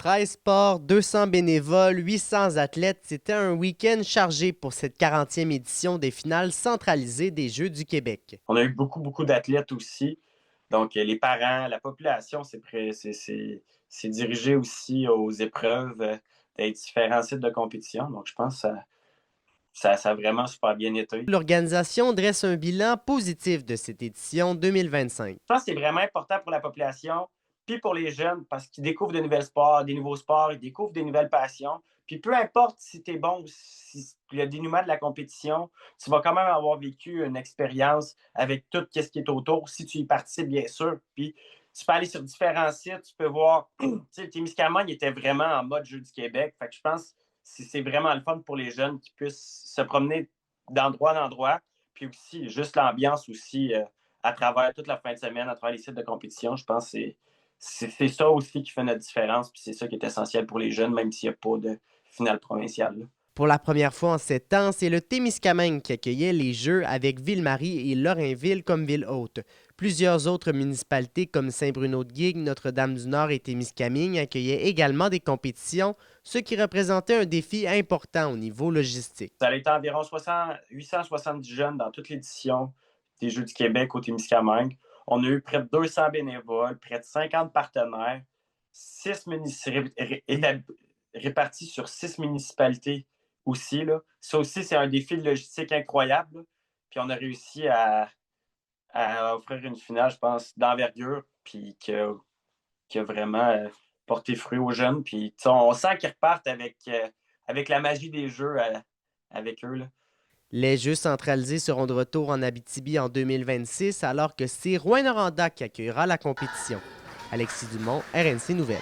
13 sports, 200 bénévoles, 800 athlètes, c'était un week-end chargé pour cette 40e édition des finales centralisées des Jeux du Québec. On a eu beaucoup d'athlètes aussi. Donc, les parents, la population, c'est dirigé aussi aux épreuves des différents sites de compétition. Donc, je pense que ça a vraiment super bien été. L'organisation dresse un bilan positif de cette édition 2025. Je pense que c'est vraiment important pour la population, puis pour les jeunes, parce qu'ils découvrent de nouvelles sports, des nouveaux sports, ils découvrent des nouvelles passions. Puis peu importe si tu es bon ou si le dénouement de la compétition, tu vas quand même avoir vécu une expérience avec tout ce qui est autour, si tu y participes, bien sûr. Puis tu peux aller sur différents sites, tu peux voir, tu sais, le Témiscamingue, il était vraiment en mode Jeux du Québec. Fait que je pense que c'est vraiment le fun pour les jeunes qui puissent se promener d'endroit en endroit. Puis aussi, juste l'ambiance aussi. À travers toute la fin de semaine, à travers les sites de compétition. Je pense que c'est ça aussi qui fait notre différence, puis c'est ça qui est essentiel pour les jeunes, même s'il n'y a pas de finale provinciale. Là. Pour la première fois en 7 ans, c'est le Témiscamingue qui accueillait les Jeux avec Ville-Marie et Lorrainville comme ville hôte. Plusieurs autres municipalités comme Saint-Bruno-de-Guigue, Notre-Dame-du-Nord et Témiscamingue accueillaient également des compétitions, ce qui représentait un défi important au niveau logistique. Ça a été environ 870 jeunes dans toute l'édition des Jeux du Québec au Témiscamingue. On a eu près de 200 bénévoles, près de 50 partenaires, 6 répartis sur 6 municipalités aussi. Là. Ça aussi, c'est un défi de logistique incroyable. Là. Puis on a réussi à offrir une finale, je pense, d'envergure, puis qui a vraiment porté fruit aux jeunes. Puis on sent qu'ils repartent avec la magie des jeux avec eux. Là. Les Jeux centralisés seront de retour en Abitibi en 2026 alors que c'est Rouyn-Noranda qui accueillera la compétition. Alexis Dumont, RNC Nouvelles.